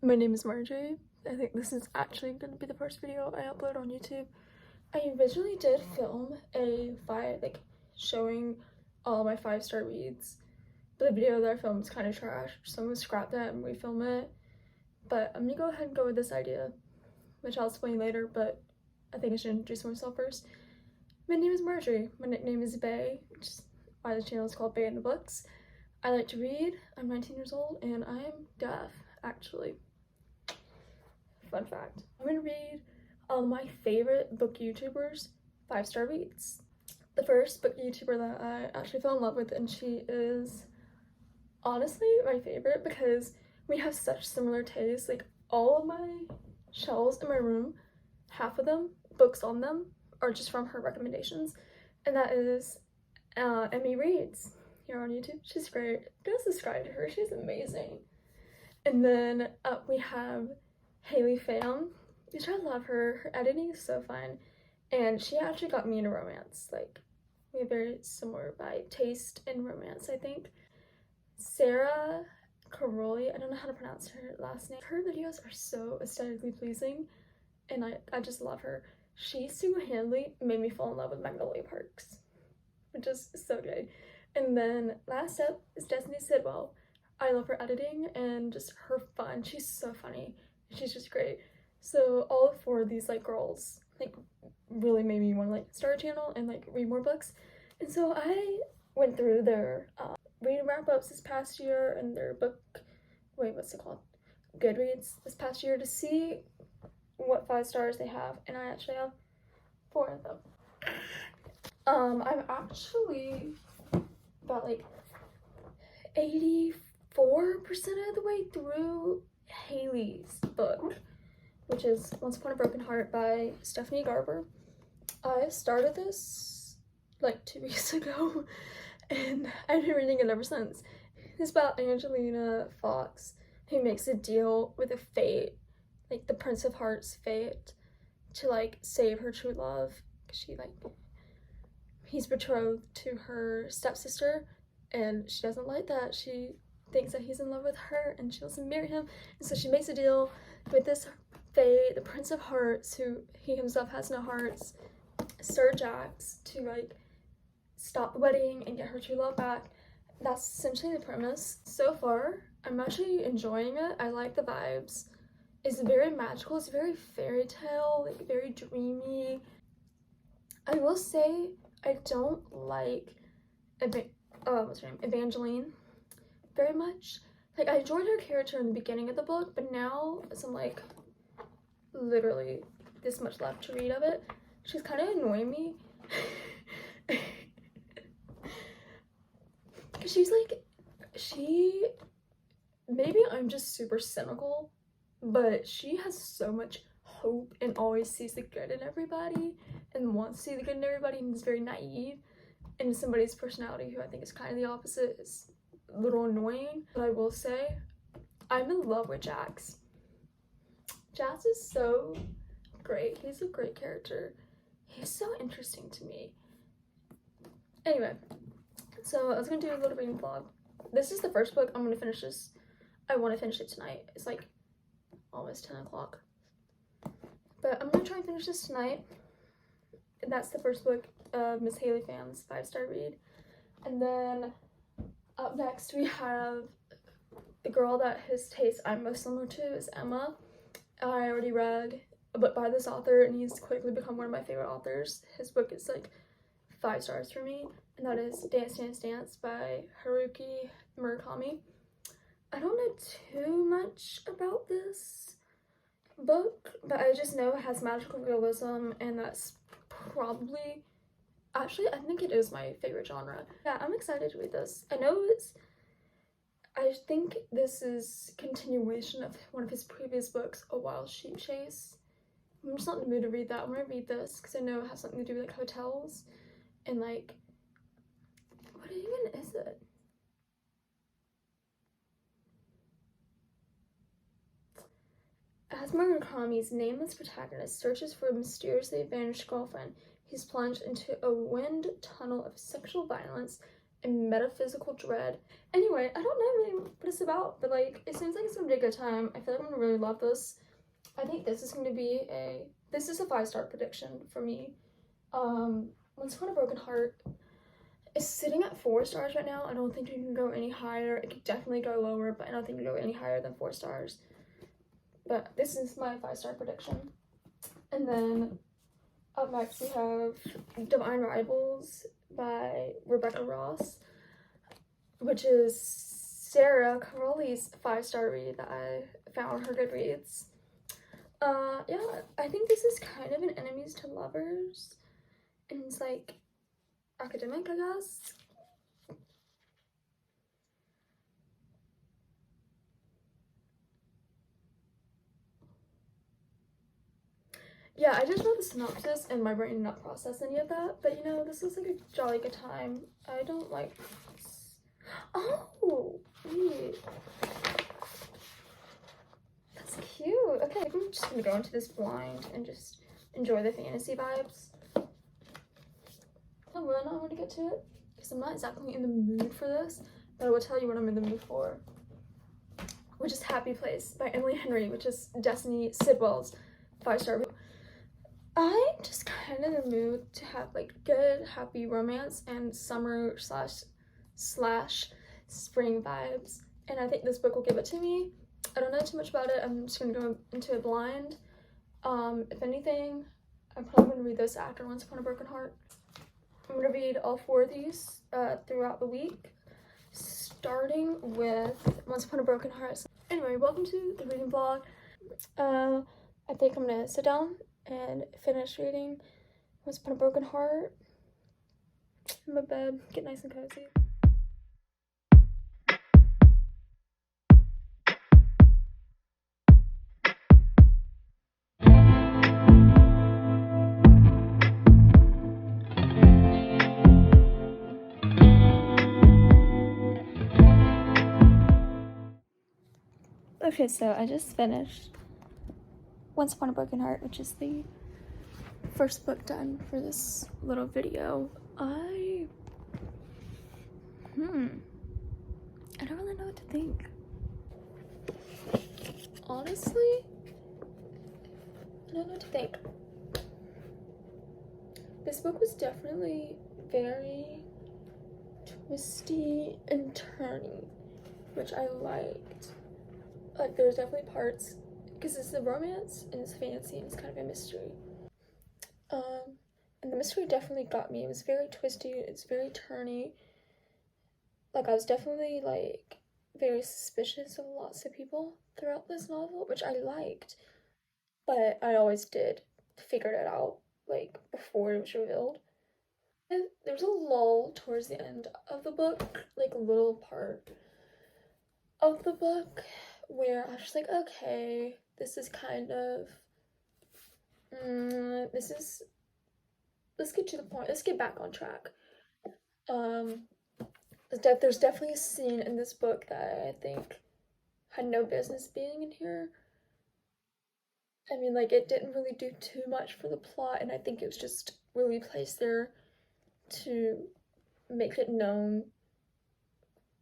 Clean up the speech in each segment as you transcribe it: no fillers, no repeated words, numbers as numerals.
My name is Marjorie. I think this is actually going to be the first video I upload on YouTube. I originally did film a showing all my 5-star reads, but the video that I filmed is kind of trash, so I'm going to scrap that and refilm it. But I'm going to go ahead and go with this idea, which I'll explain later, but I think I should introduce myself first. My name is Marjorie. My nickname is Bae, which is why the channel is called Bae in the Books. I like to read. I'm 19 years old and I am deaf, actually. Fun fact. I'm gonna read my favorite book YouTubers 5-star reads. The first book YouTuber that I actually fell in love with, and she is honestly my favorite because we have such similar tastes. Like, all of my shelves in my room, half of them, books on them, are just from her recommendations, and that is Emmy Reads here on YouTube. She's great. Go subscribe to her. She's amazing. And then we have Haley Pham, which I love her. Her editing is so fun, and she actually got me into romance. Like, we have very similar taste in romance, I think. Sara, I don't know how to pronounce her last name. Her videos are so aesthetically pleasing, and I just love her. She single-handedly made me fall in love with Magnolia Parks, which is so good. And then last up is Destiny Sidwell. I love her editing and just her fun. She's so funny. She's just great. So all 4 of these girls really made me want to start a channel and read more books. And so I went through their reading wrap-ups this past year and their Goodreads this past year to see what 5 stars they have, and I actually have 4 of them. I'm actually about 84% of the way through Haley's book, which is Once Upon a Broken Heart by Stephanie Garber. I started this 2 weeks ago and I've been reading it ever since. It's about Angelina Fox, who makes a deal with a fate, the Prince of Hearts fate, to save her true love, because he's betrothed to her stepsister and she doesn't like that. She thinks that he's in love with her and she wants to marry him, and so she makes a deal with this fae, the Prince of Hearts, who he himself has no hearts, Sir Jax, to stop the wedding and get her true love back. That's essentially the premise. So far, I'm actually enjoying it. I like the vibes. It's very magical. It's very fairy tale, very dreamy. I will say I don't like Evangeline very much. I enjoyed her character in the beginning of the book, but now, as I'm literally this much left to read of it, she's kind of annoying me. Because maybe I'm just super cynical, but she has so much hope and always sees the good in everybody and wants to see the good in everybody, and is very naive. And somebody's personality who I think is kind of the opposite is a little annoying. But I will say, I'm in love with Jax. Jax is so great. He's a great character. He's so interesting to me. Anyway, so I was gonna do a little reading vlog. This is the first book. I'm gonna finish this. I want to finish it tonight. It's almost 10 o'clock. But I'm gonna try and finish this tonight. And that's the first book of Miss Haley Pham's 5-star read. And then up next we have the girl that his taste I'm most similar to is Emma. I already read a book by this author and he's quickly become one of my favorite authors. His book is 5 stars for me, and that is Dance Dance Dance by Haruki Murakami. I don't know too much about this book, but I just know it has magical realism, and that's probably, actually, I think it is my favorite genre. Yeah, I'm excited to read this. I think this is a continuation of one of his previous books, A Wild Sheep Chase. I'm just not in the mood to read that. I'm gonna read this because I know it has something to do with hotels and what even is it? As Murakami's nameless protagonist searches for a mysteriously vanished girlfriend, he's plunged into a wind tunnel of sexual violence, and metaphysical dread. Anyway, I don't know really what it's about, but like it seems like it's gonna be a good time. I feel like I'm gonna really love this. I think this is gonna be this is a 5-star prediction for me. Once Upon a Broken Heart is sitting at 4 stars right now. I don't think it can go any higher. It could definitely go lower, but I don't think it can go any higher than 4 stars. But this is my 5-star prediction. And then up next we have Divine Rivals by Rebecca Ross, which is Sara Caroli's 5-star read that I found on her Goodreads. Yeah, I think this is kind of an enemies to lovers, and it's like academic, I guess. Yeah, I just read the synopsis and my brain did not process any of that, but you know, this is like a jolly good time. I don't like this. Oh, wait. That's cute. Okay, I'm just gonna go into this blind and just enjoy the fantasy vibes. And when I want to get to it, because I'm not exactly in the mood for this, but I will tell you what I'm in the mood for, which is Happy Place by Emily Henry, which is Destiny Sidwell's 5-star. I'm just kind of in the mood to have like good, happy romance and summer slash spring vibes, and I think this book will give it to me. I don't know too much about it. I'm just gonna go into it blind. If anything, I'm probably gonna read this after Once Upon a Broken Heart. I'm gonna read all 4 of these throughout the week, starting with Once Upon a Broken Heart. Anyway, welcome to the reading vlog. I think I'm gonna sit down and finish reading Once Upon a Broken Heart in my bed, get nice and cozy. Okay, so I just finished Once Upon a Broken Heart, which is the first book done for this little video. I don't really know what to think. Honestly, I don't know what to think. This book was definitely very twisty and turny, which I liked. Like, there's definitely parts, because it's a romance and it's fantasy and it's kind of a mystery. And the mystery definitely got me. It was very twisty, it's very turny. Like, I was definitely, like, very suspicious of lots of people throughout this novel, which I liked. But I always did figure it out, like, before it was revealed. And there was a lull towards the end of the book, like, a little part of the book where I was just like, okay, this is kind of, let's get to the point, let's get back on track. There's definitely a scene in this book that I think had no business being in here. I mean, like, it didn't really do too much for the plot, and I think it was just really placed there to make it known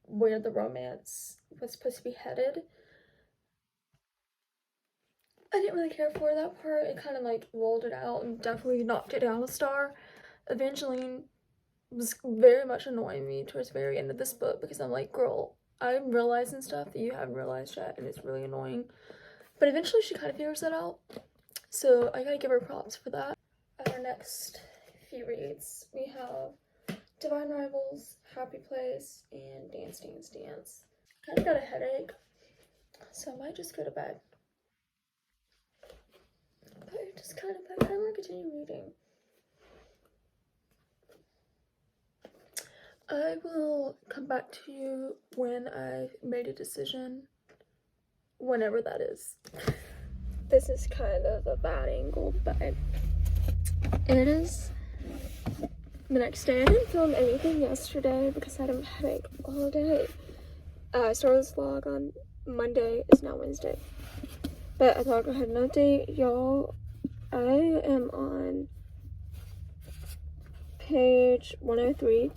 where the romance was supposed to be headed. I didn't really care for that part. It kind of like rolled it out and definitely knocked it down a star. Evangeline was very much annoying me towards the very end of this book, because I'm like, girl, I'm realizing stuff that you haven't realized yet, and it's really annoying. But eventually she kind of figures that out, so I gotta give her props for that. Our next few reads, we have Divine Rivals, Happy Place, and Dance, Dance, Dance. I kind of got a headache, so I might just go to bed. But I just kind of want to continue reading. I will come back to you when I've made a decision, whenever that is. This is kind of a bad angle, but it is the next day. I didn't film anything yesterday because I had a headache all day. I started this vlog on Monday, it's now Wednesday. But I thought I'd go ahead and update y'all. I am on page 103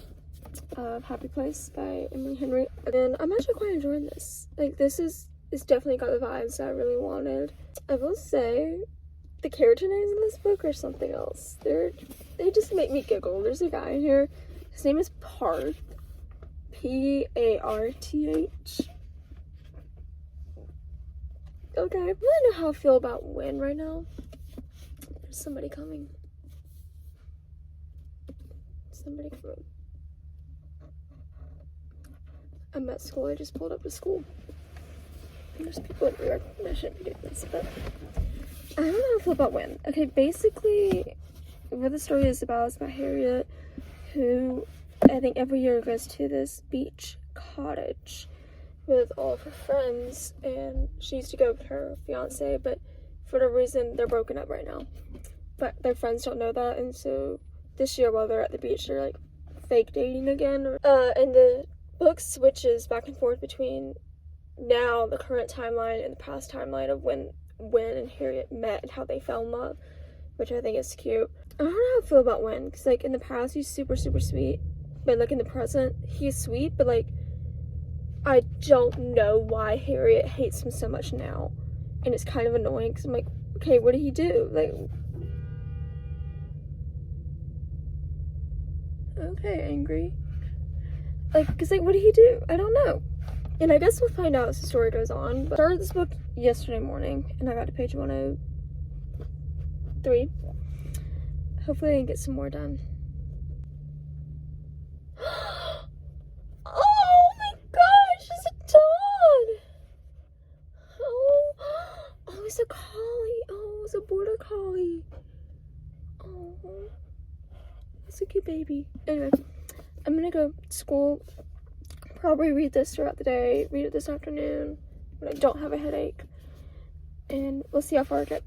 Happy Place by Emily Henry. And I'm actually quite enjoying this. Like, it's definitely got the vibes that I really wanted. I will say, the character names in this book are something else. They just make me giggle. There's a guy in here. His name is Parth. P-A-R-T-H. Okay, I really know how I feel about Win right now. There's somebody coming. Somebody coming. I'm at school. I just pulled up to school. There's people everywhere. I shouldn't be doing this, but I don't know how I feel about Win. Okay, basically, what the story is about Harriet, who I think every year goes to this beach cottage with all of her friends, and she used to go with her fiance, but for whatever reason, they're broken up right now. But their friends don't know that, and so this year while they're at the beach, they're like fake dating again. And the book switches back and forth between now, the current timeline, and the past timeline of when and Harriet met and how they fell in love, which I think is cute. I don't know how I feel about Win, because like in the past he's super sweet, but like in the present he's sweet, but like I don't know why Harriet hates him so much now, and it's kind of annoying because I'm like, okay, what did he do? Like, okay, angry, like, because like what did he do? I don't know. And I guess we'll find out as the story goes on. But I started this book yesterday morning, and I got to page 103. Hopefully I can get some more done. Oh my gosh, it's a dog! Oh, it's a collie. Oh, it's a border collie. Oh, it's a cute baby. Anyway, I'm gonna go to school. Probably read this throughout the day, read it this afternoon when I don't have a headache, and we'll see how far I get.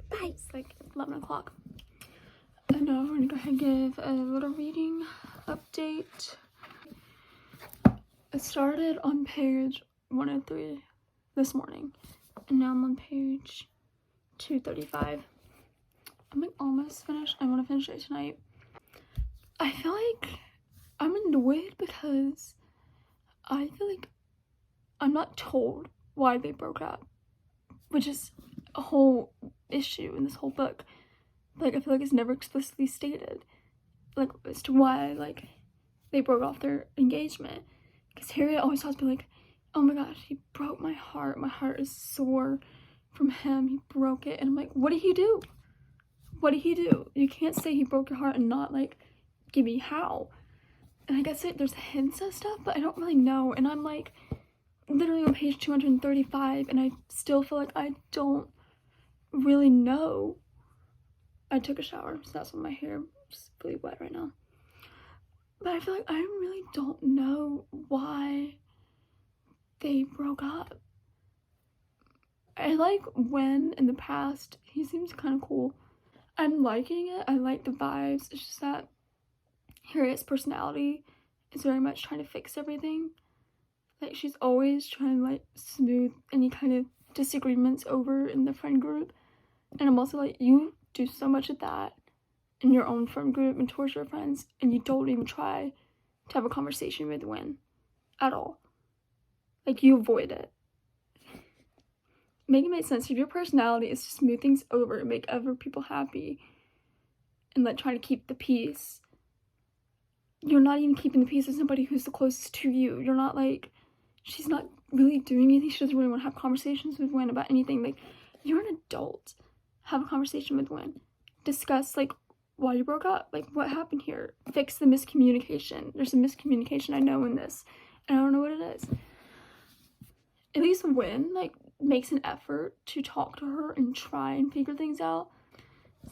Bye! It's like 11 o'clock. And now we're gonna go ahead and give a little reading update. I started on page 103 this morning, and now I'm on page 235. I'm like almost finished. I want to finish it tonight. I feel like I'm annoyed because I feel like I'm not told why they broke up, which is a whole issue in this whole book. Like, I feel like it's never explicitly stated, like, as to why, like, they broke off their engagement. Because Harriet always has to be like, oh my gosh, he broke my heart. My heart is sore from him. He broke it. And I'm like, what did he do? What did he do? You can't say he broke your heart and not, like, give me how. And I guess there's hints of stuff, but I don't really know. And I'm like literally on page 235, and I still feel like I don't really know. I took a shower, so that's why my hair is really wet right now. But I feel like I really don't know why they broke up. I like When in the past. He seems kind of cool. I'm liking it. I like the vibes. It's just that Harriet's personality is very much trying to fix everything. Like, she's always trying to, like, smooth any kind of disagreements over in the friend group. And I'm also like, you do so much of that in your own friend group and towards your friends, and you don't even try to have a conversation with Win at all. Like, you avoid it. Make it make sense. If your personality is to smooth things over and make other people happy and, like, try to keep the peace, you're not even keeping the peace with somebody who's the closest to you. You're not, like, she's not really doing anything. She doesn't really want to have conversations with Win about anything. Like, you're an adult. Have a conversation with Win. Discuss, like, why you broke up. Like, what happened here? Fix the miscommunication. There's a miscommunication, I know, in this, and I don't know what it is. At least Win, like, makes an effort to talk to her and try and figure things out.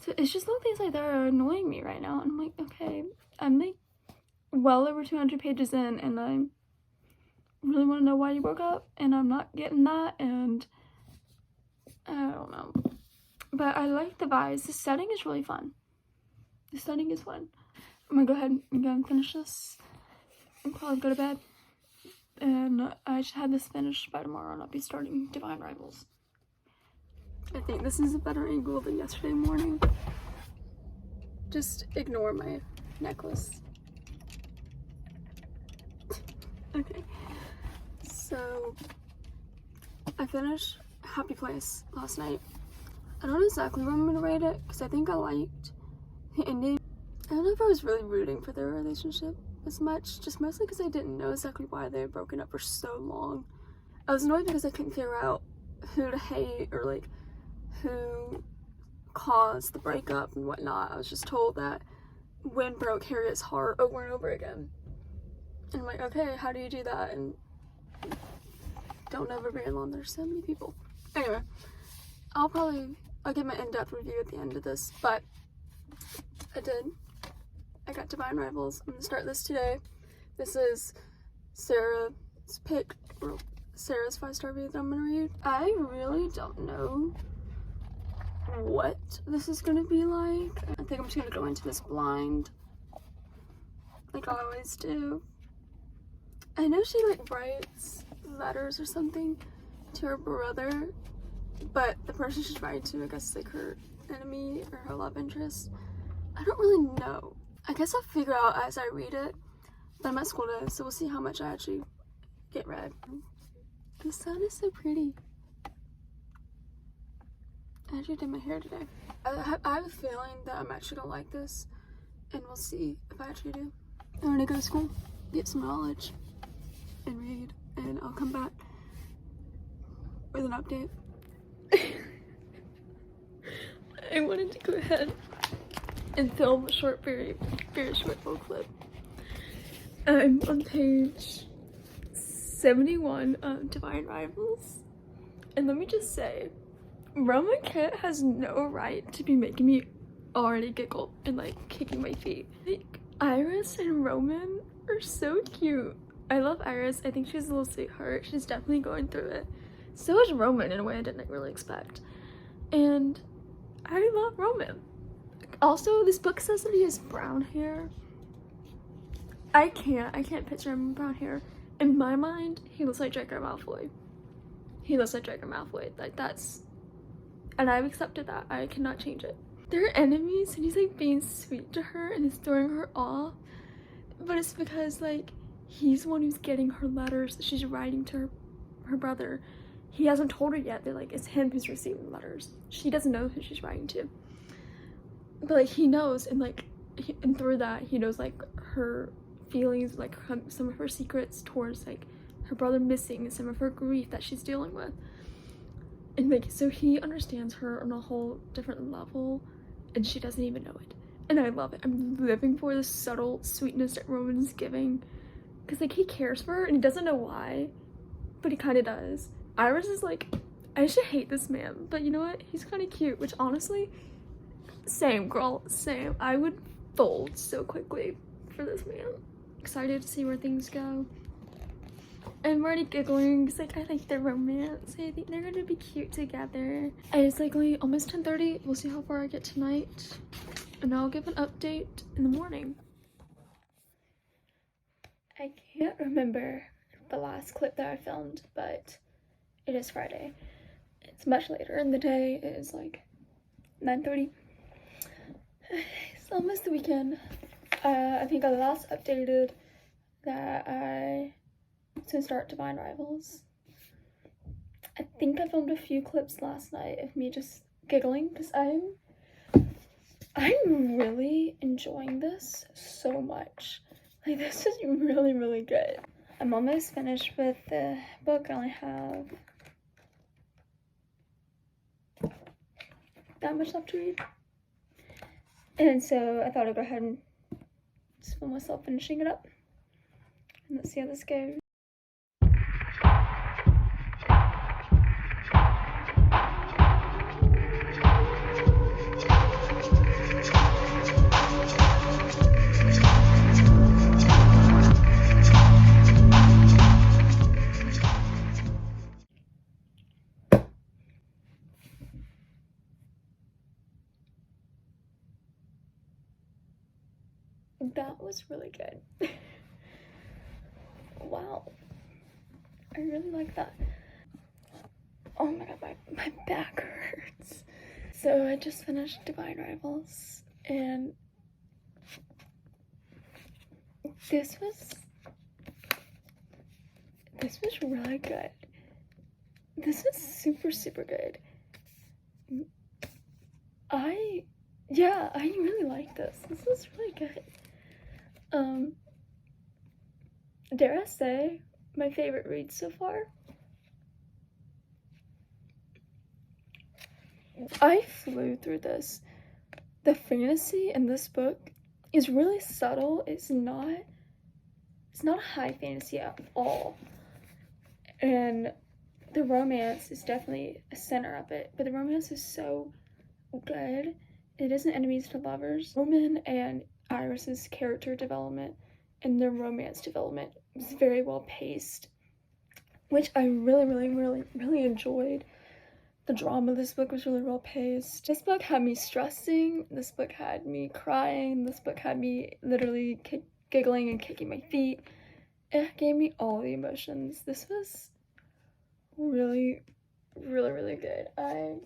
So it's just little things like that are annoying me right now. And I'm like, okay, I'm like well over 200 pages in, and I really want to know why you broke up, and I'm not getting that, and I don't know. But I like the vibes. The setting is really fun. The setting is fun. I'm gonna go ahead and finish this and probably go to bed. And I should have this finished by tomorrow, and I'll be starting Divine Rivals. I think this is a better angle than yesterday morning. Just ignore my necklace. Okay, so I finished Happy Place last night. I don't know exactly where I'm gonna rate it because I think I liked the ending. I don't know if I was really rooting for their relationship as much, just mostly because I didn't know exactly why they had broken up for so long. I was annoyed because I couldn't figure out who to hate or like who caused the breakup and whatnot. I was just told that Wynn broke Harriet's heart over and over again. And I'm like, okay, how do you do that? And don't ever be alone. There's so many people. Anyway, I'll give my in-depth review at the end of this, but I got Divine Rivals. I'm gonna start this today. This is Sarah's pick, or Sarah's 5-star review that I'm gonna read. I really don't know what this is gonna be like. I think I'm just gonna go into this blind, like I always do. I know she like writes letters or something to her brother, but the person she's writing to, I guess, is like her enemy or her love interest. I don't really know. I guess I'll figure out as I read it, but I'm at school today, so we'll see how much I actually get read. The sun is so pretty. I actually did my hair today. I have a feeling that I'm actually gonna like this, and we'll see if I actually do. I'm gonna go to school, get some knowledge, and read, and I'll come back with an update. I wanted to go ahead and film a short, very short little clip. I'm on page 71 of Divine Rivals, and let me just say, Roman Kit has no right to be making me already giggle and like kicking my feet. Like, Iris and Roman are so cute. I love Iris. I think she's a little sweetheart. She's definitely going through it. So is Roman in a way I didn't really expect. And I love Roman. Also, this book says that he has brown hair. I can't picture him with brown hair. In my mind, he looks like Draco Malfoy. He looks like Draco Malfoy. Like, that's... And I've accepted that. I cannot change it. They're enemies, and he's like being sweet to her and he's throwing her off. But it's because, like, he's the one who's getting her letters that she's writing to her brother. He hasn't told her yet that, like, it's him who's receiving the letters. She doesn't know who she's writing to. But, like, he knows, and, like, and through that, he knows, like, her feelings, like, some of her secrets towards, like, her brother missing and some of her grief that she's dealing with. And, like, so he understands her on a whole different level, and she doesn't even know it. And I love it. I'm living for the subtle sweetness that Roman's giving. Because, like, he cares for her, and he doesn't know why, but he kind of does. Iris is like, I should hate this man, but you know what? He's kind of cute, which honestly, same, girl, same. I would fold so quickly for this man. Excited to see where things go. I'm already giggling because, like, I like their romance. I think they're gonna be cute together. And it's like only almost 10:30. We'll see how far I get tonight, and I'll give an update in the morning. I can't remember the last clip that I filmed, but it is Friday. It's much later in the day. It is like 9:30. It's almost the weekend. I think I last updated that I to start Divine Rivals. I think I filmed a few clips last night of me just giggling because I'm really enjoying this so much. Like, this is really, really good. I'm almost finished with the book. I only have that much left to read. And so I thought I'd go ahead and just film myself finishing it up. And let's see how this goes. That was really good. Wow. I really like that. Oh my god, my back hurts. So I just finished Divine Rivals, and this was This was really good. This was super, super good. I really like this. This was really good. Dare I say, my favorite read so far? I flew through this. The fantasy in this book is really subtle. It's not high fantasy at all. And the romance is definitely a center of it, but the romance is so good. It isn't enemies to lovers. Roman and Iris's character development and their romance development was very well paced, which I really enjoyed. The drama of this book was really well paced. This book had me stressing. This book had me crying. This book had me literally giggling and kicking my feet. It gave me all the emotions. This was really good. I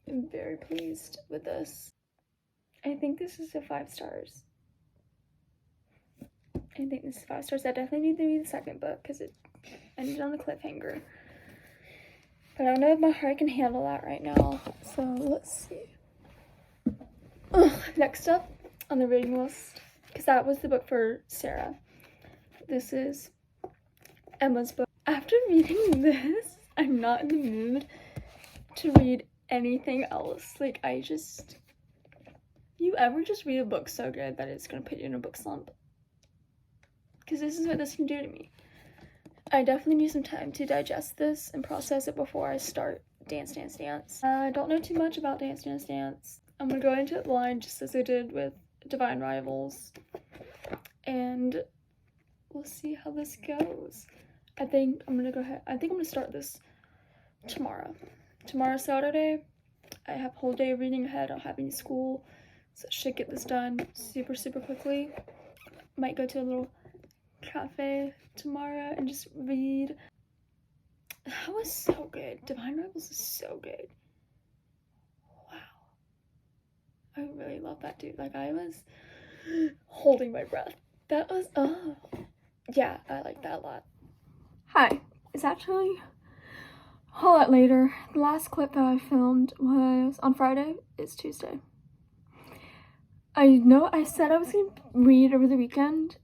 am very pleased with this. I think this is a 5 stars. I think this is 5 stars. I definitely need to read the second book because it ended on a cliffhanger. But I don't know if my heart can handle that right now. So let's see. Next up on the reading list, because that was the book for Sara. This is Emma's book. After reading this, I'm not in the mood to read anything else. Like, you ever just read a book so good that it's gonna put you in a book slump? Because this is what this can do to me. I definitely need some time to digest this and process it before I start Dance Dance Dance. I don't know too much about Dance Dance Dance. I'm gonna go into it blind just as I did with Divine Rivals. And we'll see how this goes. I think I'm gonna start this tomorrow. Tomorrow's Saturday. I have a whole day of reading ahead. I don't have any school, so I should get this done super quickly. Might go to a little cafe tomorrow and just read. That was so good. Divine Rivals is so good. Wow. I really love that dude. Like, I was holding my breath. That was, yeah, I like that a lot. Hi, it's actually a whole lot later. The last clip that I filmed was on Friday. It's Tuesday. I know I said I was going to read over the weekend.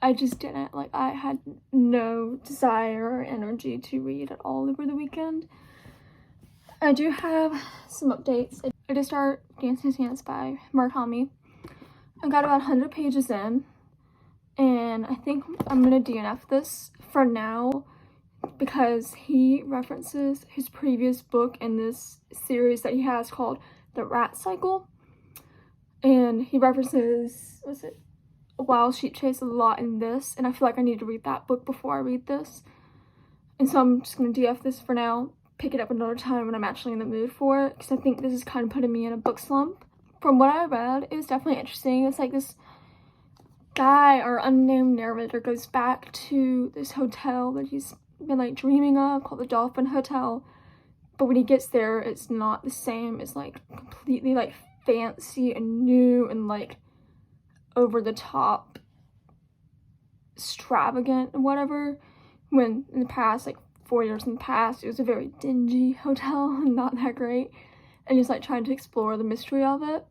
I just didn't. Like, I had no desire or energy to read at all over the weekend. I do have some updates. I did start Dance Dance Dance by Murakami. I got about 100 pages in, and I think I'm gonna DNF this for now because he references his previous book in this series that he has called The Rat Cycle, and he references, Wild Sheep Chase a lot in this, and I feel like I need to read that book before I read this. And so I'm just going to DF this for now, pick it up another time when I'm actually in the mood for it, because I think this is kind of putting me in a book slump. From what I read, it was definitely interesting. It's like this guy or unnamed narrator goes back to this hotel that he's been like dreaming of called the Dolphin Hotel, but when he gets there, it's not the same. It's like completely like fancy and new and like over the top extravagant and whatever, when in the past, like 4 years in the past, it was a very dingy hotel and not that great, and just like trying to explore the mystery of it.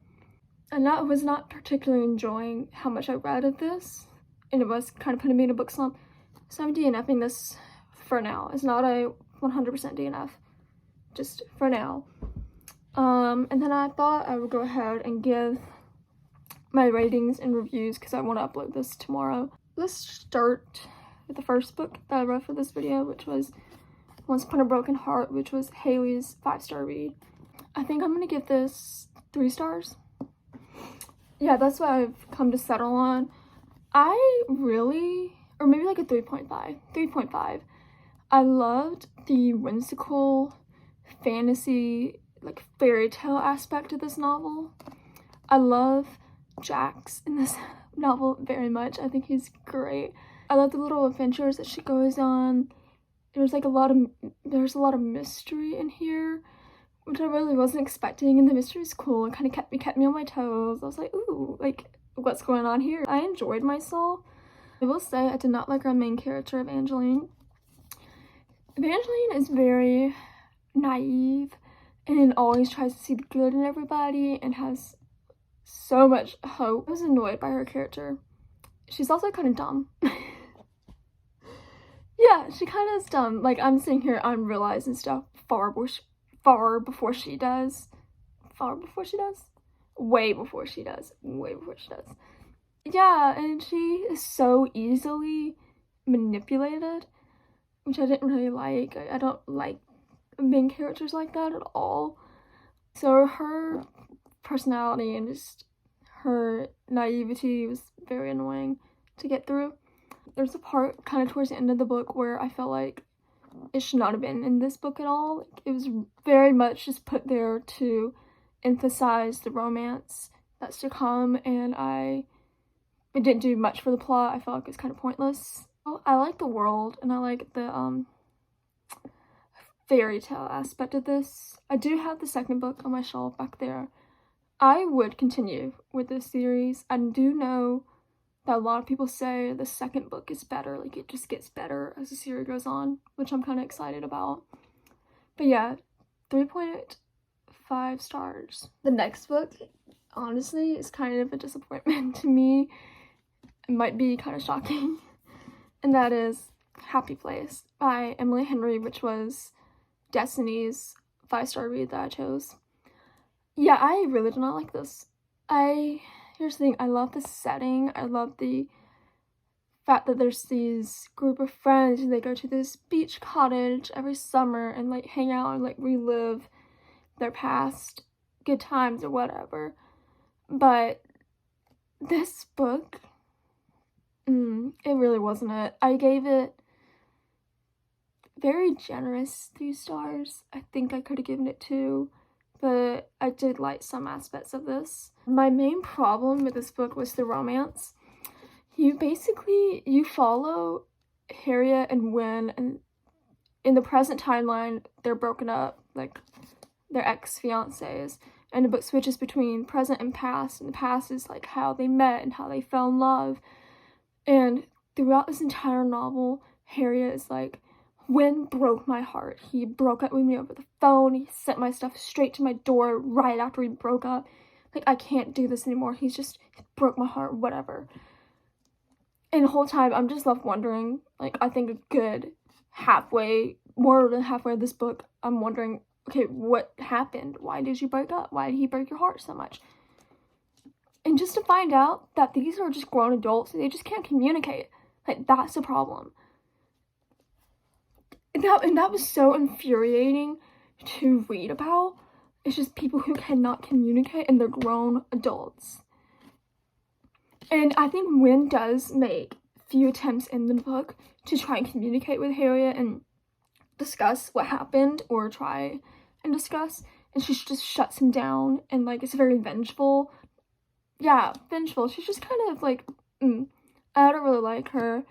And I was not particularly enjoying how much I read of this, and it was kind of putting me in a book slump, so I'm DNFing this for now. It's not a 100% DNF, just for now. And then I thought I would go ahead and give my ratings and reviews because I want to upload this tomorrow. Let's start with the first book that I read for this video, which was Once Upon a Broken Heart, which was Haley's 5-star read. I think I'm going to give this 3 stars. Yeah, that's what I've come to settle on. Or maybe like a 3.5. 3.5. I loved the whimsical fantasy, like fairy tale aspect of this novel. I love Jax in this novel very much. I think he's great. I love the little adventures that she goes on. There's a lot of mystery in here, which I really wasn't expecting, and the mystery is cool. It kind of kept me on my toes. I was like, ooh, like, what's going on here? I enjoyed myself. I will say I did not like our main character, Evangeline. Evangeline is very naive and always tries to see the good in everybody and has so much hope. I was annoyed by her character. She's also kind of dumb. Yeah, she kind of is dumb. Like, I'm sitting here, I'm realizing stuff far before she does. Far before she does? Way before she does. Way before she does. Yeah, and she is so easily manipulated, which I didn't really like. I don't like main characters like that at all. So her personality and just her naivety was very annoying to get through. There's a part kind of towards the end of the book where I felt like it should not have been in this book at all. Like, it was very much just put there to emphasize the romance that's to come, and it didn't do much for the plot. I felt like it was kind of pointless. I like the world, and I like the fairy tale aspect of this. I do have the second book on my shelf back there. I would continue with this series. I do know that a lot of people say the second book is better, like it just gets better as the series goes on, which I'm kind of excited about. But yeah, 3.5 stars. The next book, honestly, is kind of a disappointment to me. It might be kind of shocking, and that is Happy Place by Emily Henry, which was Destiny's 5-star read that I chose. Yeah, I really do not like this. Here's the thing, I love the setting. I love the fact that there's these group of friends and they go to this beach cottage every summer and like hang out and like relive their past good times or whatever. But this book, it really wasn't it. I gave it very generous 3 stars. I think I could have given it 2. But I did like some aspects of this. My main problem with this book was the romance. You follow Harriet and Wynne, and in the present timeline, they're broken up, like they're ex-fiancés, and the book switches between present and the past is like how they met and how they fell in love. And throughout this entire novel, Harriet is like, Wynne broke my heart. He broke up with me over the phone. He sent my stuff straight to my door right after we broke up. Like, I can't do this anymore. He broke my heart, whatever. And the whole time, I'm just left wondering, like, I think a good more than halfway of this book, I'm wondering, okay, what happened? Why did you break up? Why did he break your heart so much? And just to find out that these are just grown adults, they just can't communicate. Like, that's a problem. And that was so infuriating to read about. It's just people who cannot communicate and they're grown adults. And I think Wynne does make few attempts in the book to try and communicate with Harriet and discuss what happened or try and discuss. And she just shuts him down and like it's very vengeful. Yeah, vengeful. She's just kind of like, I don't really like her.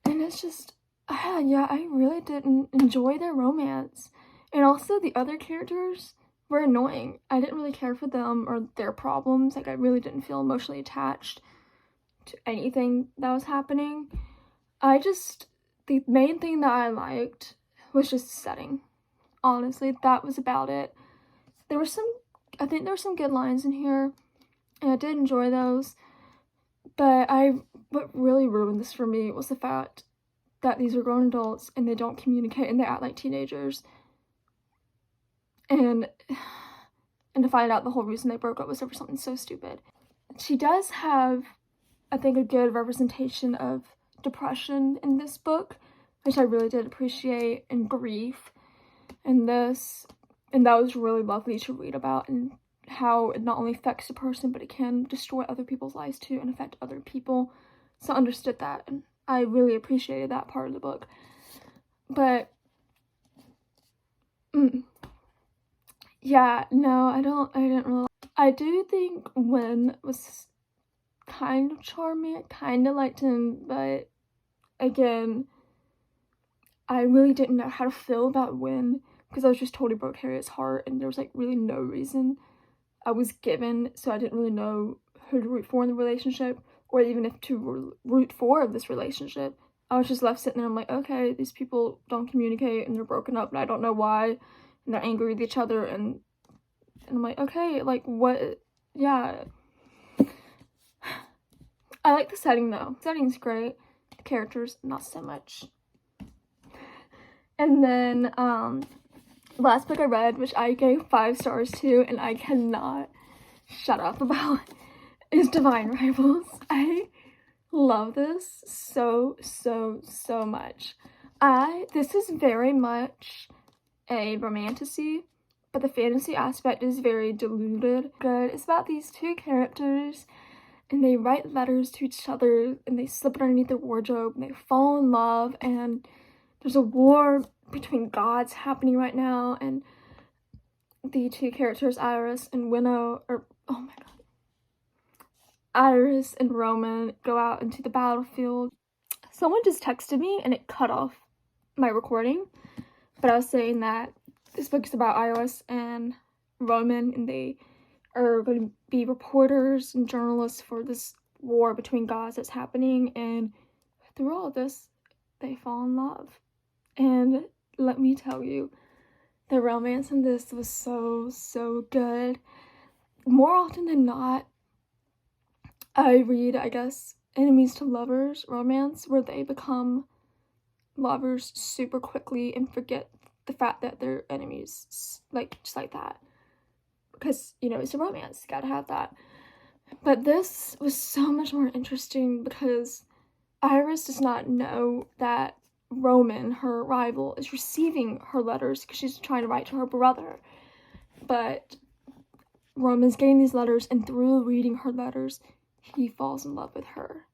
And it's just, yeah, I really didn't enjoy their romance. And also the other characters were annoying. I didn't really care for them or their problems. Like, I really didn't feel emotionally attached to anything that was happening. The main thing that I liked was just setting. Honestly, that was about it. I think there were some good lines in here, and I did enjoy those. But what really ruined this for me was the fact that these are grown adults and they don't communicate and they act like teenagers. And to find out the whole reason they broke up was over something so stupid. She does have, I think, a good representation of depression in this book, which I really did appreciate, and grief in this. And that was really lovely to read about, and how it not only affects a person, but it can destroy other people's lives too and affect other people. So I understood that, and I really appreciated that part of the book. But yeah, no, I didn't really. I do think Wynne was kind of charming. I kind of liked him, but again, I really didn't know how to feel about Wynne because I was just told he broke Harriet's heart, and there was like really no reason I was given, so I didn't really know who to root for in the relationship, or even if to root for this relationship. I was just left sitting there. I'm like, okay, these people don't communicate and they're broken up and I don't know why, and they're angry with each other, and I'm like, okay, like, what? Yeah. I like the setting though. The setting's great. The characters, not so much. And then, last book I read, which I gave 5 stars to, and I cannot shut up about, is Divine Rivals. I love this so much. This is very much a romantasy, but the fantasy aspect is very diluted. Good. It's about these 2 characters, and they write letters to each other, and they slip it underneath their wardrobe, and they fall in love, and there's a war between gods happening right now, and the 2 characters, Iris and Winnow, or oh my god, Iris and Roman go out into the battlefield. Someone just texted me and it cut off my recording, but I was saying that this book is about Iris and Roman, and they are going to be reporters and journalists for this war between gods that's happening, and through all of this, they fall in love. And let me tell you, the romance in this was so good. More often than not, I read, I guess, enemies to lovers romance where they become lovers super quickly and forget the fact that they're enemies, like, just like that. Because, you know, it's a romance, you gotta have that. But this was so much more interesting because Iris does not know that Roman, her rival, is receiving her letters because she's trying to write to her brother. But Roman's getting these letters, and through reading her letters, he falls in love with her.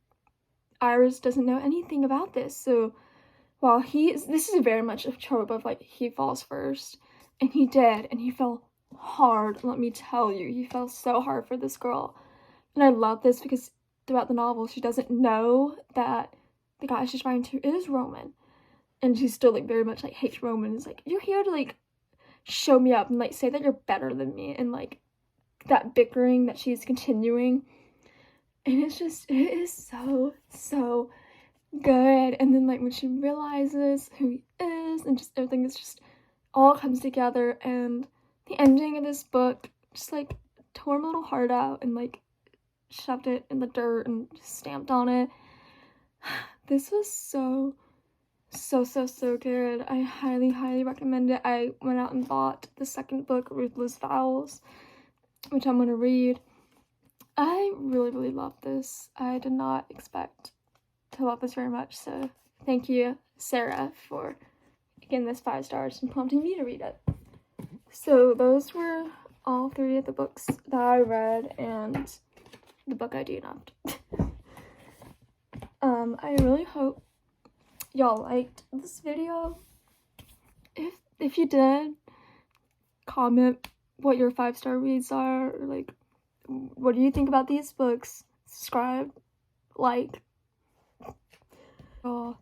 Iris doesn't know anything about this, so while this is very much a trope of, like, he falls first, and he did, and he fell hard, let me tell you. He fell so hard for this girl. And I love this because throughout the novel, she doesn't know that the guy she's writing to is Roman. And she's still, like, very much, like, hates Roman. It's like, you're here to, like, show me up and, like, say that you're better than me. And, like, that bickering that she's continuing. And it's just, it is so good. And then, like, when she realizes who he is and just everything is just all comes together, and the ending of this book just, like, tore my little heart out and, like, shoved it in the dirt and just stamped on it. This was so good. I highly recommend it. I went out and bought the second book, Ruthless Vows, which I'm gonna read. I really love this. I did not expect to love this very much, so thank you, Sara, for giving this 5 stars and prompting me to read it. So those were all 3 of the books that I read and the book I DNF'd. I really hope y'all liked this video. If you did, comment what your 5-star reads are, or, like, what do you think about these books? Subscribe, like. Y'all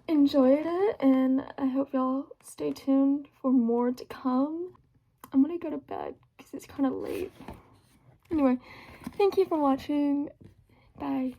enjoyed it, and I hope y'all stay tuned for more to come. I'm gonna go to bed because it's kind of late. Anyway, thank you for watching. Bye.